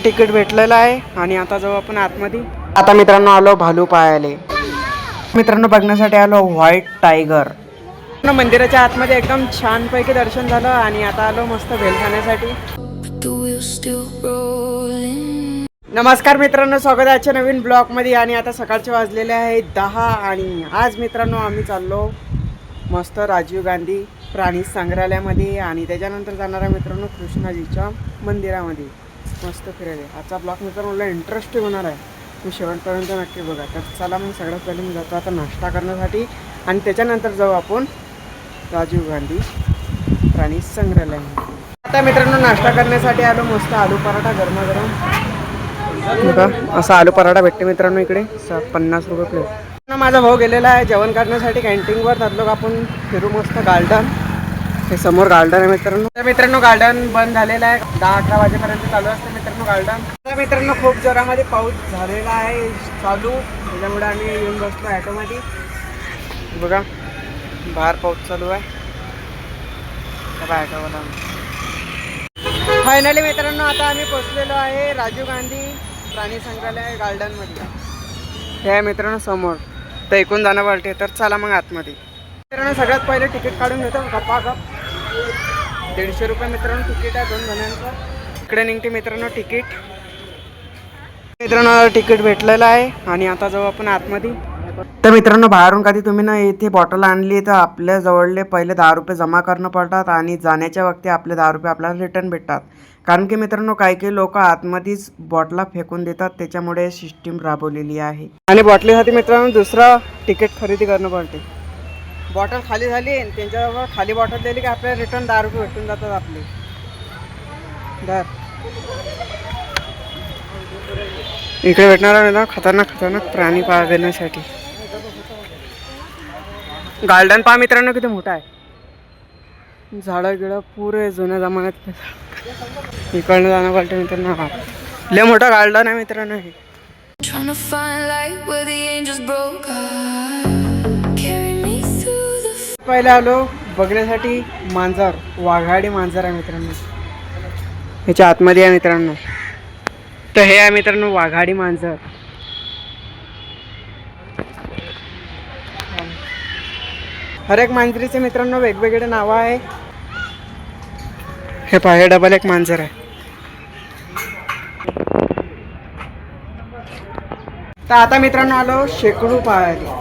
Ticket भेटलेलं आहे आणि आता जाऊ आपण आतमध्ये. आता मित्रांनो आलो भालू पाहायला. मित्रांनो बघण्यासाठी आलो व्हाईट टायगर. मंदिराच्या आतमध्ये एकदम छानपैकी दर्शन झालं आणि आता आलो मस्त भेल खाण्यासाठी. नमस्कार मित्रांनो, स्वागत आहे आजच्या नवीन ब्लॉगमध्ये. आणि आता सकाळचे वाजलेले आहे 10 आणि आज मित्रांनो आम्ही चाललो मस्त राजीव गांधी प्राणी संग्रहालयामध्ये आणि त्याच्यानंतर जाणार आहे मित्रांनो कृष्णाजीच्या मंदिरामध्ये मस्त फिरायला. आजचा ब्लॉग मित्रांनो इंटरेस्टिंग होणार आहे, तुम्ही शेवटपर्यंत नक्की बघा. तर चला मग सगळ्यात पहिले मी जातो आता नाश्ता करण्यासाठी आणि त्याच्यानंतर जाऊ आपण राजीव गांधी प्राणी संग्रहालयामध्ये. आता मित्रांनो नाश्ता करण्यासाठी आलो. मस्त आलू पराठा गरमागरम बघा, असा आलू पराठा भेटते मित्रांनो इकडे 50 रुपये प्लेट. माझा भाऊ गेलेला आहे जेवण करण्यासाठी कॅन्टीनवर. ठरलो का आपण फिरू मस्त गार्डन. हे समोर गार्डन आहे मित्रांनो. तर मित्रांनो गार्डन बंद झालेलं आहे, 10-11 वाजेपर्यंत चालू असते मित्रांनो गार्डन. तर मित्रांनो खूप जोरामध्ये पाऊस झालेला आहे चालू, त्याच्यामुळे आम्ही येऊन बसलो ॲटोमध्ये. बघा बाहेर पाऊस चालू आहे. ॲटोवाला फायनली मित्रांनो आता आम्ही पोचलेलो आहे राजीव गांधी प्राणी संग्रहालय गार्डनमध्ये. हे आहे मित्रांनो समोर. तर ऐकून जाणं वाटते. तर चला मग आतमध्ये. मित्रांनो सगळ्यात पहिले तिकीट काढून घेतो गप्पागप. 150 रुपये मित्रांनो तिकीट आहे 2 जणांचं. इकडे निघते मित्रांनो तिकीट. मित्रांनो तिकीट भेटलेलं आहे आणि आता जाऊ आपण आतमध्ये. तर मित्रांनो बाहेरून कधी तुम्ही ना इथे बॉटल आणली तर आपल्या जवळले पहिले 10 रुपये जमा करणं पडतात आणि जाण्याच्या वक्ती आपले 10 रुपये आपल्याला रिटर्न भेटतात. कारण की मित्रांनो काही लोक आतमध्येच बॉटला फेकून देतात, त्याच्यामुळे सिस्टीम राबवलेली आहे. आणि बॉटलीसाठी मित्रांनो दुसरा तिकीट खरेदी करणं पडते. बॉटल खाली झाली आणि त्यांच्याजवळ खाली बॉटल दिली की आपल्याला रिटर्न 10 रुपये भेटून जातात आपले. इकडे भेटणार आहे ना खतरनाक प्राणी पाहण्यासाठी. गार्डन पहा मित्रांनो किती मोठा आहे. झाडं गिडं पुरे जुन्या जमान्यात. इकडनं जाणं पाहिजे मित्रांनो. हा लय मोठा गार्डन आहे मित्रांनो हे. पहिले आलो बघण्यासाठी मांजर. वाघाडी मांजर आहे मित्रांनो, ह्याच्या आतमध्ये आहे मित्रांनो. तर हे आहे मित्रांनो वाघाडी मांजर. हर एक मांजरीचे मित्रांनो वेगवेगळे नाव आहे. हे पहा हे डबल एक मांजर आहे. तर आता मित्रांनो आलो शेकडू पाहायला.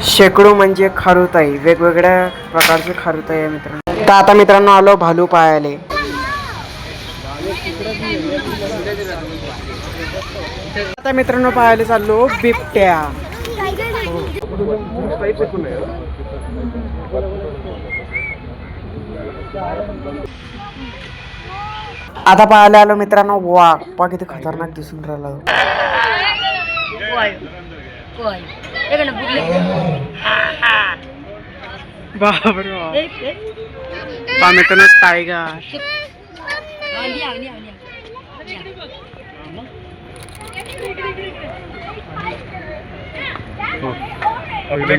शेकडू म्हणजे खारुताई, वेगवेगळ्या प्रकारचे खारुताई आहे मित्रांनो. तर आता मित्रांनो आलो भालू पाहायला. आता मित्रांनो पाहायला चाललो बिबट्या. आता पाहायला आलो मित्रांनो वाघ. पहा किती खतरनाक दिसून राहिला. बापरे पहा मित्रांनो टायगर.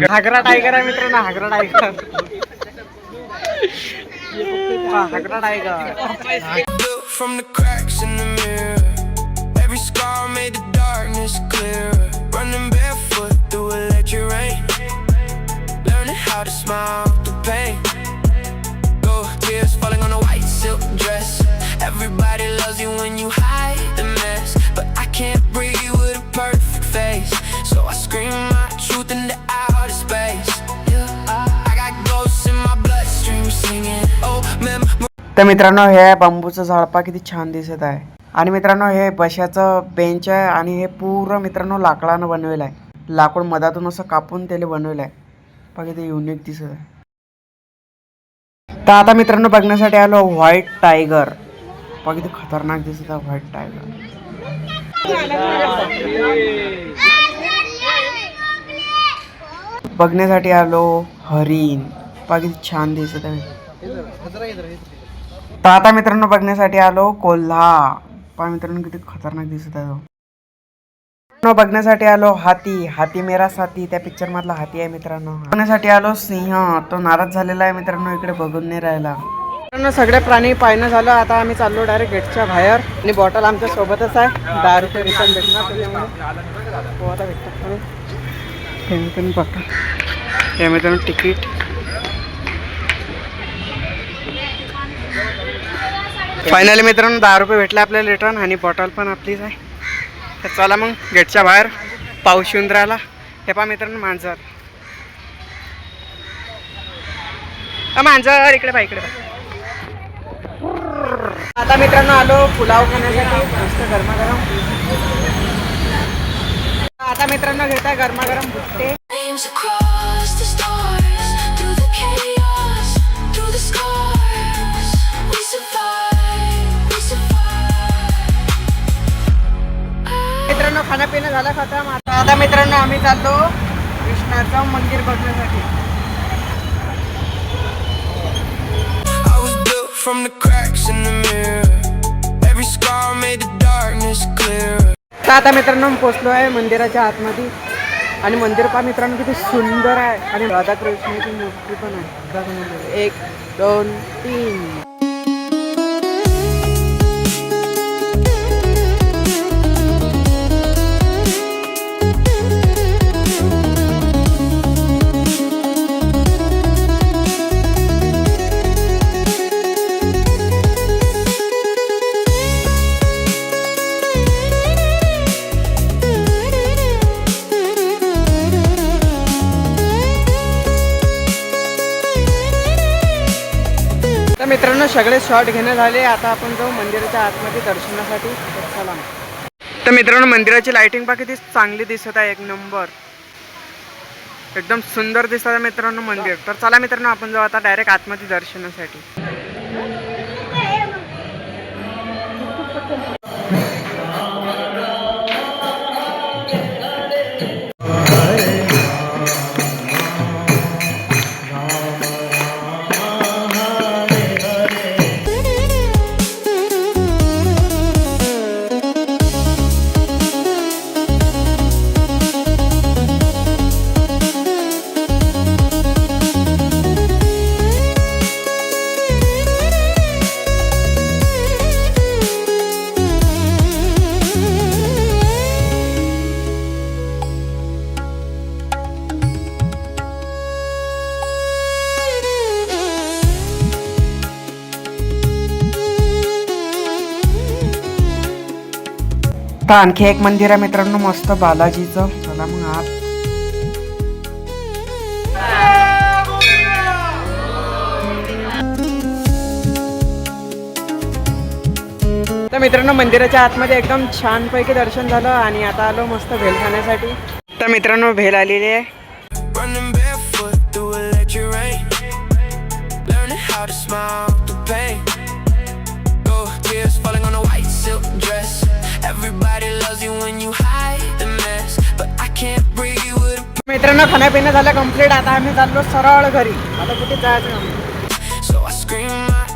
हागरा टायगर आहे मित्रांनो. Hagra tiger. Hagra tiger. From the cracks in the mirror, every scar made the darkness clearer. Running barefoot through electric rain, learning how to smile through pain. Go tears falling on a white silk dress. Everybody loves you when you hide the mess, but I can't breathe with a perfect face, so I scream my truth into outer space. I got ghosts in my bloodstream singing. Oh man. तर मित्रांनो हे बांबूचं झाड पहा किती छान दिसत आहे. आणि मित्रांनो हे बशाचं बेंच आहे आणि हे पूर्ण मित्रांनो लाकडानं बनवेलं आहे. लाकूड मधातून असं कापून त्याला बनवलं आहे. पहा किती युनिक दिसत आहे. तर आता मित्रांनो बघण्यासाठी आलो व्हाईट टायगर. पहा किती खतरनाक दिसत आहे व्हाईट टायगर. बघण्यासाठी आलो हरिण. पहा किती छान दिसत आहे. तर आता मित्रांनो बघण्यासाठी आलो कोल्हा. पहा मित्रांनो किती खतरनाक दिसत आहे. बघण्यासाठी आलो हाती. हाती मेरा साथी, त्या पिक्चर मधला हाती आहे मित्रांनो. बघण्यासाठी आलो सिंह. तो नाराज झालेला आहे मित्रांनो, इकडे बघून नाही राहिला. मित्रांनो सगळे प्राणी पाहणं झालं. आता आम्ही चाललो डायरेक्ट गेटच्या बाहेर आणि बॉटल आमच्या सोबतच आहे. 10 रुपये रिटर्न भेटणार त्याच्यामुळे हो आता भेटतात म्हणून बघा हे मित्रांनो तिकीट. फायनली मित्रांनो 10 रुपये भेटले आपल्याला रिटर्न आणि बॉटल पण आपलीच आहे. तर चला मग गेटच्या बाहेर पाऊस येऊन राहिला. हे पहा मित्रांनो मांजर मांजर इकडे पहा इकडे पहा. आता मित्रांनो आलो पुलाव खाण्यासाठी मस्त गरमागरम. आता मित्रांनो घेताय गरमागरम बुट्टे. Flames across the stars, through the chaos, through the scars. We survive, we survive. मित्रांनो खाणं पिणं झालं खतम. आता मित्रांनो आम्ही चाललो कृष्णाचं मंदिर बघण्यासाठी. I was built from the cracks in the mirror. Every scar made the darkness clearer. तर आता मित्रांनो पोचलो आहे मंदिराच्या आतमध्ये आणि मंदिर पहा मित्रांनो किती सुंदर आहे आणि राधाकृष्णाची मूर्ती पण आहे. 1 2 3. तर मित्रांनो सगळे शॉट घेणं झाले. आता आपण जाऊ मंदिराच्या आतमध्ये दर्शनासाठी. चला तर मित्रांनो मंदिराची लाइटिंग पहा किती चांगली दिसत आहे. 1 नंबर एकदम सुंदर दिसत आहे मित्रांनो मंदिर. तर चला मित्रांनो आपण जाऊ आता डायरेक्ट आतमध्ये दर्शनासाठी. तर आणखी एक मंदिर आहे मित्रांनो मस्त बालाजीचं. चला मग आत. तर मित्रांनो मंदिराच्या आतमध्ये एकदम छानपैकी दर्शन झालं आणि आता आलो मस्त भेल खाण्यासाठी. तर मित्रांनो भेल आलेली आहे. Running barefoot through electric rain. Learning how to smile through pain. Go tears falling on a white silk dress. Everybody loves you when you hide the mess. But I can't breathe with a. मित्रांनो खाण्यापिणं झालं complete. आता आम्ही चाललो सरळ घरी. आता कुठे जायचं नाही. So I scream my